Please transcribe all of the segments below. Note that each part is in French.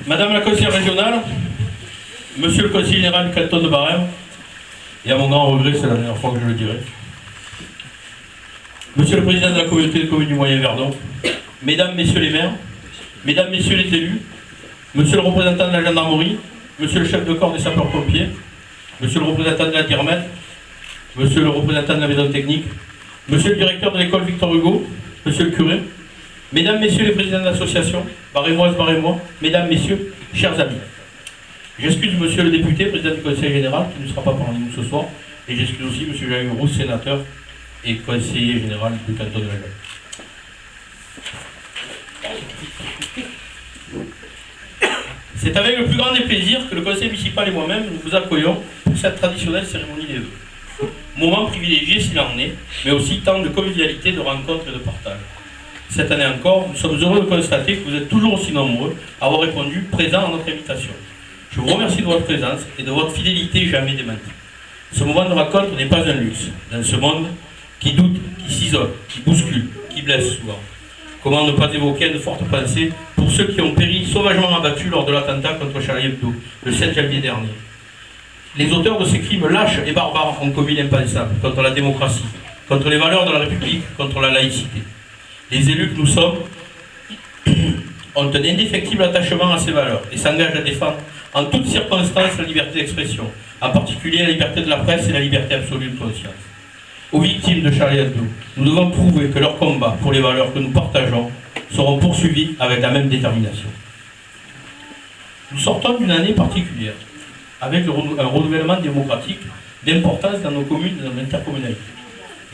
Madame la conseillère régionale, Monsieur le conseiller général du canton de Barème, et à mon grand regret, c'est la dernière fois que je le dirai, Monsieur le président de la communauté de communes du Moyen-Verdon, Mesdames, Messieurs les maires, Mesdames, Messieurs les élus, Monsieur le représentant de la gendarmerie, Monsieur le chef de corps des sapeurs-pompiers, Monsieur le représentant de la DIRMED, Monsieur le représentant de la maison technique, Monsieur le directeur de l'école Victor Hugo, Monsieur le curé, Mesdames, Messieurs les présidents d'association, Barémoises, Barémois, Mesdames, Messieurs, chers amis. J'excuse Monsieur le député, président du Conseil général, qui ne sera pas parmi nous ce soir, et j'excuse aussi Monsieur Jean Roux, sénateur et conseiller général du canton de la Gaulle. C'est avec le plus grand des plaisirs que le conseil municipal et moi-même nous vous accueillons pour cette traditionnelle cérémonie des vœux. Moment privilégié s'il en est, mais aussi temps de convivialité, de rencontre et de partage. Cette année encore, nous sommes heureux de constater que vous êtes toujours aussi nombreux à avoir répondu présent à notre invitation. Je vous remercie de votre présence et de votre fidélité jamais démentie. Ce moment de rencontre n'est pas un luxe, dans ce monde qui doute, qui s'isole, qui bouscule, qui blesse souvent. Comment ne pas évoquer une forte pensée pour ceux qui ont péri sauvagement abattus lors de l'attentat contre Charlie Hebdo, le 7 janvier dernier. Les auteurs de ces crimes lâches et barbares ont commis l'impensable contre la démocratie, contre les valeurs de la République, contre la laïcité. Les élus que nous sommes ont un indéfectible attachement à ces valeurs et s'engagent à défendre en toutes circonstances la liberté d'expression, en particulier la liberté de la presse et la liberté absolue de conscience. Aux victimes de Charlie Hebdo, nous devons prouver que leur combat pour les valeurs que nous partageons seront poursuivis avec la même détermination. Nous sortons d'une année particulière, avec un renouvellement démocratique d'importance dans nos communes et dans l'intercommunalité.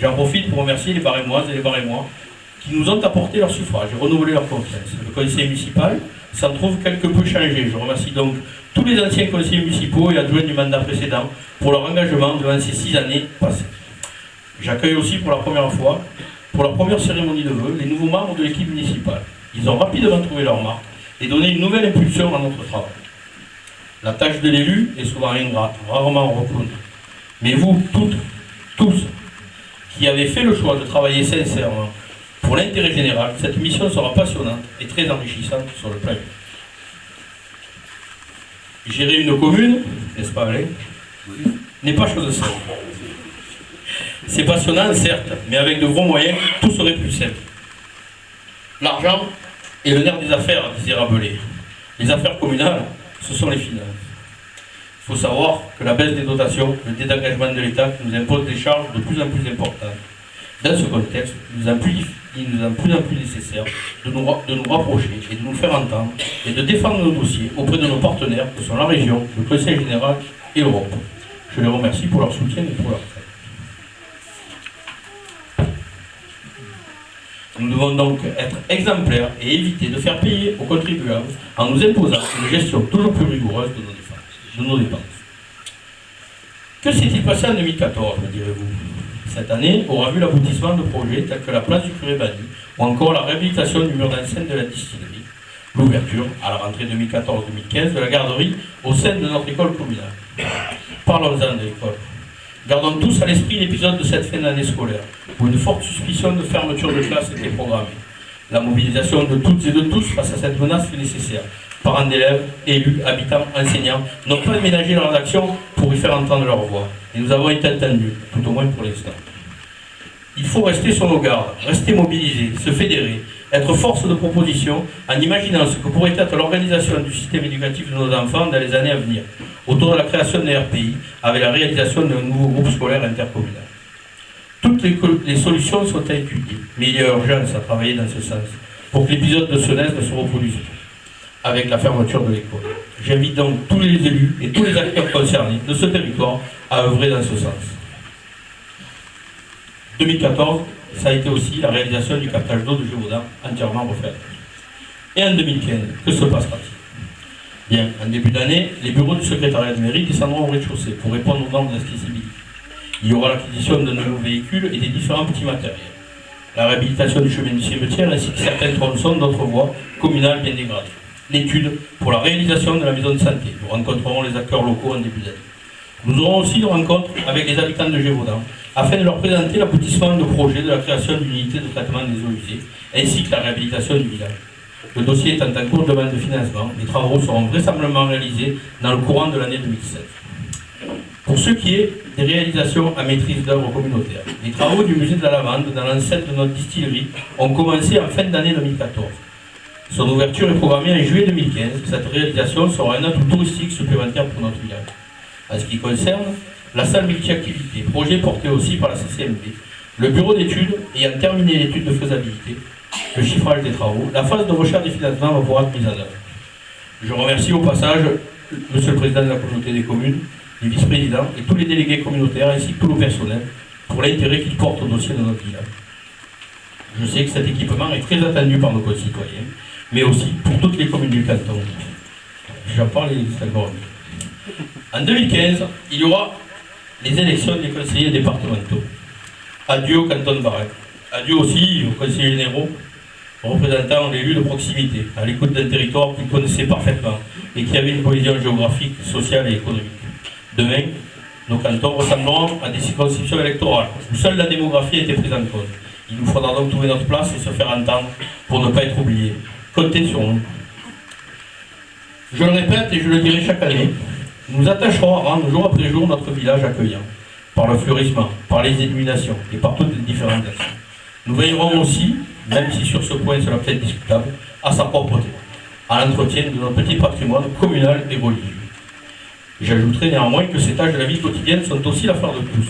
J'en profite pour remercier les Barémoises et les Barémois qui nous ont apporté leur suffrage et renouvelé leur confiance. Le conseil municipal s'en trouve quelque peu changé. Je remercie donc tous les anciens conseillers municipaux et adjoints du mandat précédent pour leur engagement durant ces 6 années passées. J'accueille aussi pour la première fois, pour la première cérémonie de vœux, les nouveaux membres de l'équipe municipale. Ils ont rapidement trouvé leur marque et donné une nouvelle impulsion à notre travail. La tâche de l'élu est souvent ingrate, rarement reconnue. Mais vous, toutes, tous, qui avez fait le choix de travailler sincèrement pour l'intérêt général, cette mission sera passionnante et très enrichissante sur le plan humain. Gérer une commune, n'est-ce pas, Alain, n'est pas chose simple. C'est passionnant, certes, mais avec de gros moyens, tout serait plus simple. L'argent est le nerf des affaires, disait Rabelais. Les affaires communales, ce sont les finances. Il faut savoir que la baisse des dotations, le désengagement de l'État nous impose des charges de plus en plus importantes. Dans ce contexte, il nous est de plus en plus nécessaire de nous rapprocher et de nous faire entendre et de défendre nos dossiers auprès de nos partenaires que sont la région, le Conseil général et l'Europe. Je les remercie pour leur soutien et pour leur aide. Nous devons donc être exemplaires et éviter de faire payer aux contribuables en nous imposant une gestion toujours plus rigoureuse de nos dépenses. Que s'est-il passé en 2014, me direz-vous? Cette année aura vu l'aboutissement de projets tels que la place du curé Bani ou encore la réhabilitation du mur d'enceinte de la distillerie, l'ouverture à la rentrée 2014-2015 de la garderie au sein de notre école communale. Parlons-en de l'école. Gardons tous à l'esprit l'épisode de cette fin d'année scolaire, où une forte suspicion de fermeture de classe était programmée. La mobilisation de toutes et de tous face à cette menace fut nécessaire. Parents d'élèves, élus, habitants, enseignants n'ont pas ménagé leurs actions pour y faire entendre leur voix. Et nous avons été entendus, tout au moins pour l'instant. Il faut rester sur nos gardes, rester mobilisés, se fédérer, être force de proposition en imaginant ce que pourrait être l'organisation du système éducatif de nos enfants dans les années à venir, autour de la création de RPI, avec la réalisation d'un nouveau groupe scolaire intercommunal. Toutes les solutions sont à étudier, mais il y a urgence à travailler dans ce sens, pour que l'épisode de Senez ne se reproduise pas, avec la fermeture de l'école. J'invite donc tous les élus et tous les acteurs concernés de ce territoire à œuvrer dans ce sens. 2014, ça a été aussi la réalisation du captage d'eau de Gévaudan, entièrement refait. Et en 2015, que se passera-t-il? Bien, en début d'année, les bureaux du secrétariat de mairie descendront au rez-de-chaussée pour répondre aux normes d'accessibilité. Il y aura l'acquisition de nouveaux véhicules et des différents petits matériels. La réhabilitation du chemin du cimetière ainsi que certains tronçons d'autres voies communales bien dégradées. L'étude pour la réalisation de la maison de santé. Nous rencontrerons les acteurs locaux en début d'année. Nous aurons aussi une rencontre avec les habitants de Gévaudan afin de leur présenter l'aboutissement de projet de la création d'une unité de traitement des eaux usées ainsi que la réhabilitation du village. Le dossier étant en cours de demande de financement, les travaux seront vraisemblablement réalisés dans le courant de l'année 2017. Pour ce qui est des réalisations à maîtrise d'œuvre communautaire, les travaux du musée de la Lavande dans l'enceinte de notre distillerie ont commencé en fin d'année 2014. Son ouverture est programmée en juillet 2015. Cette réalisation sera un atout touristique supplémentaire pour notre village. En ce qui concerne la salle multi-activité, projet porté aussi par la CCMB, le bureau d'études ayant terminé l'étude de faisabilité, le chiffrage des travaux, la phase de recherche des financements va pouvoir être mise en œuvre. Je remercie au passage Monsieur le Président de la communauté des communes, les vice-présidents et tous les délégués communautaires ainsi que tout le personnel pour l'intérêt qu'ils portent au dossier de notre village. Je sais que cet équipement est très attendu par nos concitoyens, mais aussi pour toutes les communes du canton. J'en parle encore. En 2015, il y aura les élections des conseillers départementaux. Adieu au canton de Baraque. Adieu aussi aux conseillers généraux représentant l'élu de proximité, à l'écoute d'un territoire qu'ils connaissaient parfaitement et qui avait une cohésion géographique, sociale et économique. Demain, nos cantons ressembleront à des circonscriptions électorales où seule la démographie a été prise en compte. Il nous faudra donc trouver notre place et se faire entendre pour ne pas être oubliés. Comptez sur nous. Je le répète et je le dirai chaque année, nous nous attacherons à rendre jour après jour notre village accueillant, par le fleurissement, par les illuminations et par toutes les différentes actions. Nous veillerons aussi, même si sur ce point cela peut être discutable, à sa propreté, à l'entretien de notre petit patrimoine communal et religieux. J'ajouterai néanmoins que ces tâches de la vie quotidienne sont aussi l'affaire de tous.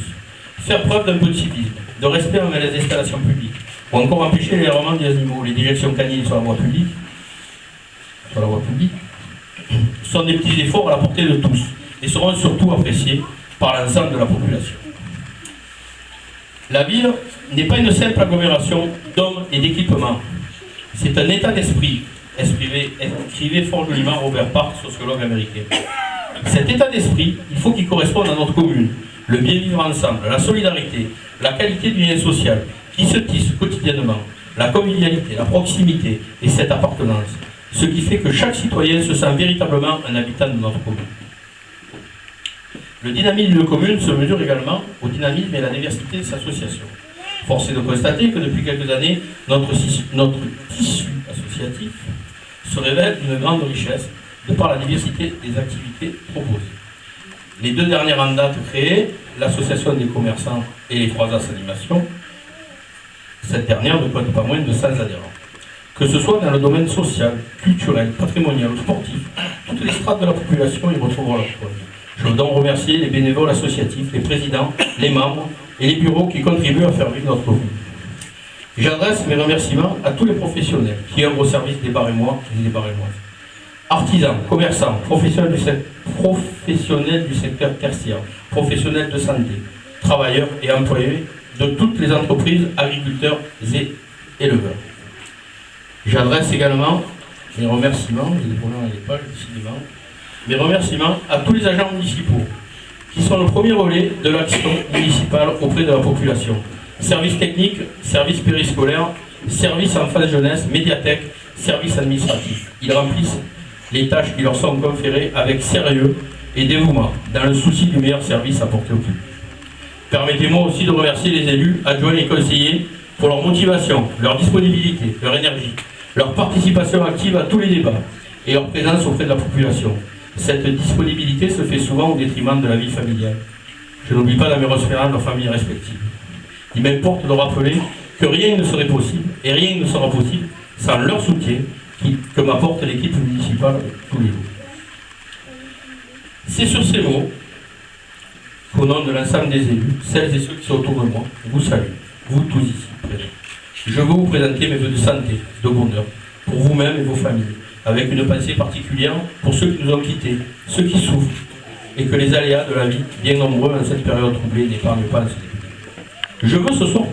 Faire preuve d'un peu de civisme, de respect envers les installations publiques, ou encore empêcher l'errement des animaux, les déjections canines sur la voie publique, sont des petits efforts à la portée de tous et seront surtout appréciés par l'ensemble de la population. La ville n'est pas une simple agglomération d'hommes et d'équipements. C'est un état d'esprit, écrivait fort joliment Robert Park, sociologue américain. Cet état d'esprit, il faut qu'il corresponde à notre commune, le bien vivre ensemble, la solidarité, la qualité du lien social, qui se tisse quotidiennement, la convivialité, la proximité et cette appartenance, ce qui fait que chaque citoyen se sent véritablement un habitant de notre commune. Le dynamisme d'une commune se mesure également au dynamisme et à la diversité de ses associations. Force est de constater que depuis quelques années, notre tissu associatif se révèle d'une grande richesse de par la diversité des activités proposées. Les deux dernières en date créées, l'association des commerçants et les 3 As Animation, cette dernière ne compte pas moins de 100 adhérents. Que ce soit dans le domaine social, culturel, patrimonial ou sportif, toutes les strates de la population y retrouveront leur compte. Je veux donc remercier les bénévoles associatifs, les présidents, les membres et les bureaux qui contribuent à faire vivre notre commune. J'adresse mes remerciements à tous les professionnels qui œuvrent au service des Barémois et des Barémoises. Artisans, commerçants, professionnels du secteur tertiaire, professionnels de santé, travailleurs et employés de toutes les entreprises, agriculteurs et éleveurs. J'adresse également mes remerciements, mes remerciements à tous les agents municipaux qui sont le premier relais de l'action municipale auprès de la population. Services techniques, services périscolaires, services enfance jeunesse, médiathèque, services administratifs. Ils remplissent les tâches qui leur sont conférées avec sérieux et dévouement, dans le souci du meilleur service apporté au public. Permettez-moi aussi de remercier les élus, adjoints et conseillers pour leur motivation, leur disponibilité, leur énergie, leur participation active à tous les débats et leur présence auprès de la population. Cette disponibilité se fait souvent au détriment de la vie familiale. Je n'oublie pas la mémorance de leurs familles respectives. Il m'importe de rappeler que rien ne serait possible et rien ne sera possible sans leur soutien que m'apporte l'équipe municipale tous les jours. C'est sur ces mots qu'au nom de l'ensemble des élus, celles et ceux qui sont autour de moi, vous salue, vous tous ici présents. Je veux vous présenter mes vœux de santé, de bonheur, pour vous-même et vos familles, avec une pensée particulière pour ceux qui nous ont quittés, ceux qui souffrent, et que les aléas de la vie, bien nombreux en cette période troublée, n'épargnent pas à se début. Je veux ce soir